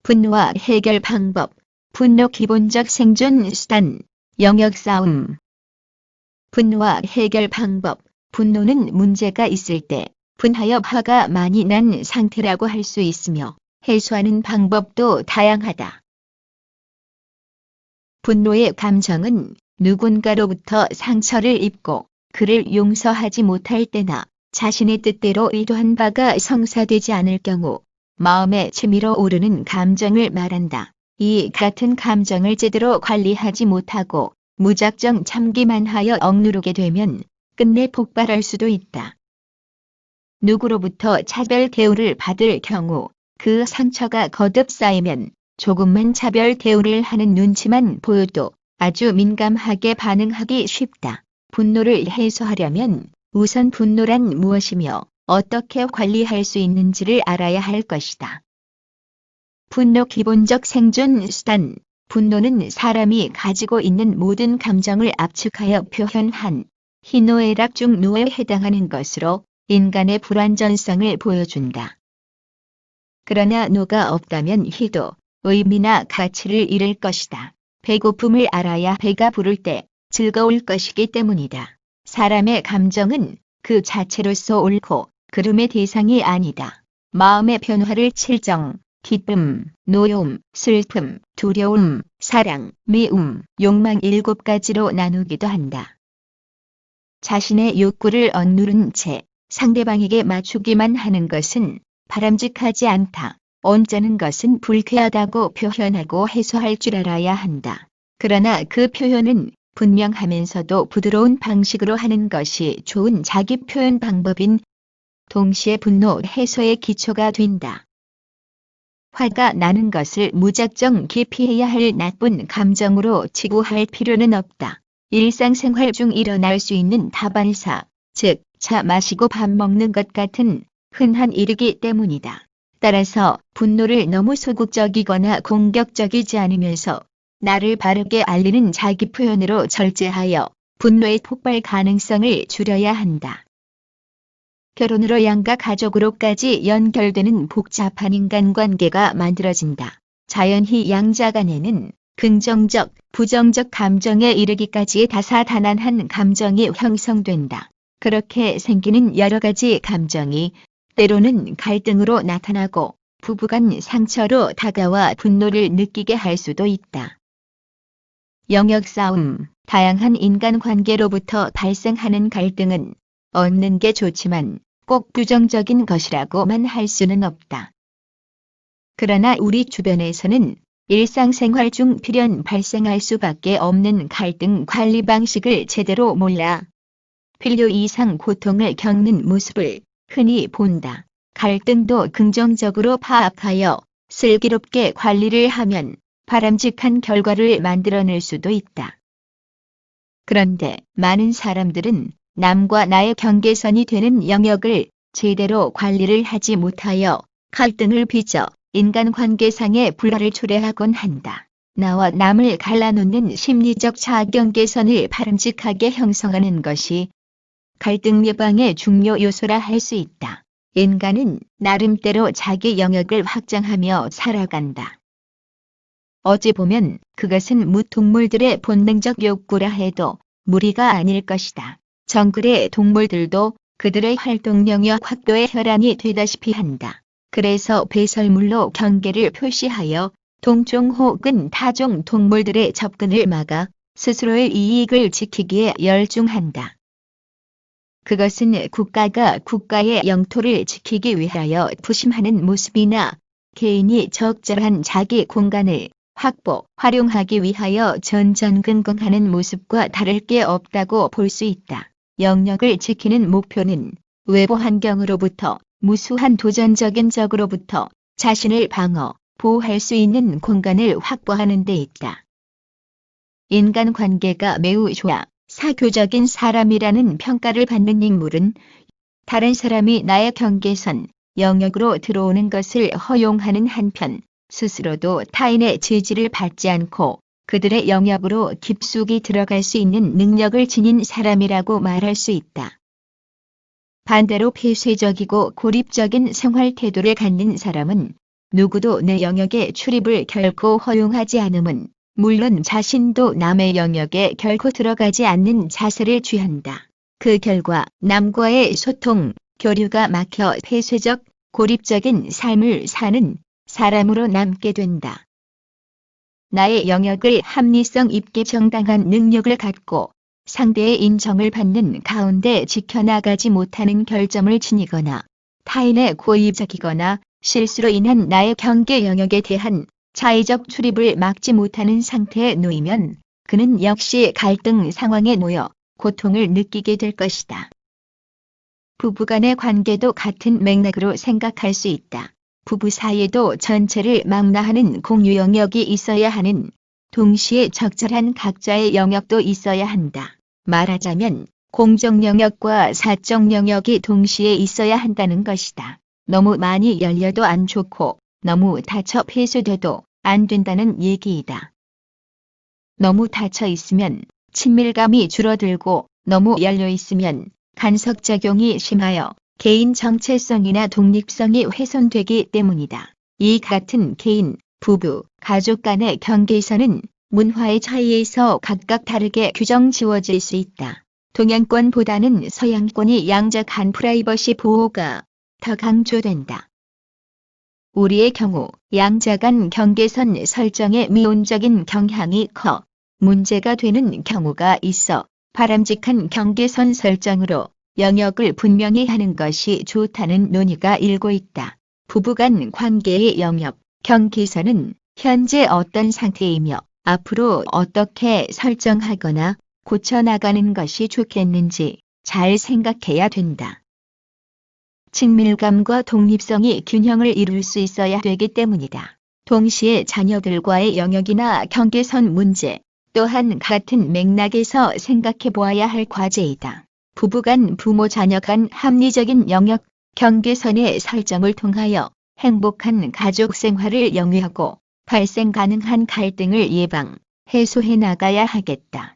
분노와 해결 방법. 분노 기본적 생존 수단. 영역 싸움. 분노와 해결 방법. 분노는 문제가 있을 때 분하여 화가 많이 난 상태라고 할 수 있으며 해소하는 방법도 다양하다. 분노의 감정은 누군가로부터 상처를 입고 그를 용서하지 못할 때나 자신의 뜻대로 의도한 바가 성사되지 않을 경우 마음에 치밀어 오르는 감정을 말한다. 이 같은 감정을 제대로 관리하지 못하고 무작정 참기만 하여 억누르게 되면 끝내 폭발할 수도 있다. 누구로부터 차별 대우를 받을 경우 그 상처가 거듭 쌓이면 조금만 차별 대우를 하는 눈치만 보여도 아주 민감하게 반응하기 쉽다. 분노를 해소하려면 우선 분노란 무엇이며 어떻게 관리할 수 있는지를 알아야 할 것이다. 분노 기본적 생존 수단. 분노는 사람이 가지고 있는 모든 감정을 압축하여 표현한 희노애락 중 노에 해당하는 것으로 인간의 불완전성을 보여준다. 그러나 노가 없다면 희도 의미나 가치를 잃을 것이다. 배고픔을 알아야 배가 부를 때 즐거울 것이기 때문이다. 사람의 감정은 그 자체로서 옳고 그름의 대상이 아니다. 마음의 변화를 칠정, 기쁨, 노여움, 슬픔, 두려움, 사랑, 미움, 욕망 7가지로 나누기도 한다. 자신의 욕구를 억누른 채 상대방에게 맞추기만 하는 것은 바람직하지 않다. 언짢은 것은 불쾌하다고 표현하고 해소할 줄 알아야 한다. 그러나 그 표현은 분명하면서도 부드러운 방식으로 하는 것이 좋은 자기 표현 방법인 동시에 분노 해소의 기초가 된다. 화가 나는 것을 무작정 기피해야 할 나쁜 감정으로 치부할 필요는 없다. 일상생활 중 일어날 수 있는 다반사, 즉 차 마시고 밥 먹는 것 같은 흔한 일이기 때문이다. 따라서 분노를 너무 소극적이거나 공격적이지 않으면서 나를 바르게 알리는 자기 표현으로 절제하여 분노의 폭발 가능성을 줄여야 한다. 결혼으로 양가 가족으로까지 연결되는 복잡한 인간관계가 만들어진다. 자연히 양자 간에는 긍정적, 부정적 감정에 이르기까지의 다사다난한 감정이 형성된다. 그렇게 생기는 여러 가지 감정이 때로는 갈등으로 나타나고 부부간 상처로 다가와 분노를 느끼게 할 수도 있다. 영역 싸움. 다양한 인간관계로부터 발생하는 갈등은 얻는 게 좋지만 꼭 부정적인 것이라고만 할 수는 없다. 그러나 우리 주변에서는 일상생활 중 필연 발생할 수밖에 없는 갈등 관리 방식을 제대로 몰라 필요 이상 고통을 겪는 모습을 흔히 본다. 갈등도 긍정적으로 파악하여 슬기롭게 관리를 하면 바람직한 결과를 만들어낼 수도 있다. 그런데 많은 사람들은 남과 나의 경계선이 되는 영역을 제대로 관리를 하지 못하여 갈등을 빚어 인간관계상의 불화를 초래하곤 한다. 나와 남을 갈라놓는 심리적 자경계선을 바람직하게 형성하는 것이 갈등 예방의 중요 요소라 할 수 있다. 인간은 나름대로 자기 영역을 확장하며 살아간다. 어찌 보면 그것은 무동물들의 본능적 욕구라 해도 무리가 아닐 것이다. 정글의 동물들도 그들의 활동 영역 확보에 혈안이 되다시피 한다. 그래서 배설물로 경계를 표시하여 동종 혹은 타종 동물들의 접근을 막아 스스로의 이익을 지키기에 열중한다. 그것은 국가가 국가의 영토를 지키기 위하여 부심하는 모습이나 개인이 적절한 자기 공간을 확보, 활용하기 위하여 전전긍긍하는 모습과 다를 게 없다고 볼 수 있다. 영역을 지키는 목표는 외부 환경으로부터 무수한 도전적인 적으로부터 자신을 방어, 보호할 수 있는 공간을 확보하는 데 있다. 인간관계가 매우 좋아 사교적인 사람이라는 평가를 받는 인물은 다른 사람이 나의 경계선, 영역으로 들어오는 것을 허용하는 한편 스스로도 타인의 제지를 받지 않고 그들의 영역으로 깊숙이 들어갈 수 있는 능력을 지닌 사람이라고 말할 수 있다. 반대로 폐쇄적이고 고립적인 생활 태도를 갖는 사람은 누구도 내 영역에 출입을 결코 허용하지 않음은 물론 자신도 남의 영역에 결코 들어가지 않는 자세를 취한다. 그 결과 남과의 소통, 교류가 막혀 폐쇄적, 고립적인 삶을 사는 사람으로 남게 된다. 나의 영역을 합리성 있게 정당한 능력을 갖고 상대의 인정을 받는 가운데 지켜나가지 못하는 결점을 지니거나 타인의 고의적이거나 실수로 인한 나의 경계 영역에 대한 자의적 출입을 막지 못하는 상태에 놓이면 그는 역시 갈등 상황에 놓여 고통을 느끼게 될 것이다. 부부간의 관계도 같은 맥락으로 생각할 수 있다. 부부 사이에도 전체를 망라하는 공유 영역이 있어야 하는 동시에 적절한 각자의 영역도 있어야 한다. 말하자면 공적 영역과 사적 영역이 동시에 있어야 한다는 것이다. 너무 많이 열려도 안 좋고 너무 닫혀 폐쇄돼도 안 된다는 얘기이다. 너무 닫혀 있으면 친밀감이 줄어들고 너무 열려 있으면 간섭작용이 심하여 개인 정체성이나 독립성이 훼손되기 때문이다. 이 같은 개인, 부부, 가족 간의 경계선은 문화의 차이에서 각각 다르게 규정 지워질 수 있다. 동양권보다는 서양권이 양자간 프라이버시 보호가 더 강조된다. 우리의 경우 양자간 경계선 설정에 미온적인 경향이 커 문제가 되는 경우가 있어 바람직한 경계선 설정으로 영역을 분명히 하는 것이 좋다는 논의가 일고 있다. 부부간 관계의 영역, 경계선은 현재 어떤 상태이며 앞으로 어떻게 설정하거나 고쳐나가는 것이 좋겠는지 잘 생각해야 된다. 친밀감과 독립성이 균형을 이룰 수 있어야 되기 때문이다. 동시에 자녀들과의 영역이나 경계선 문제 또한 같은 맥락에서 생각해 보아야 할 과제이다. 부부간 부모 자녀 간 합리적인 영역, 경계선의 설정을 통하여 행복한 가족 생활을 영위하고 발생 가능한 갈등을 예방, 해소해 나가야 하겠다.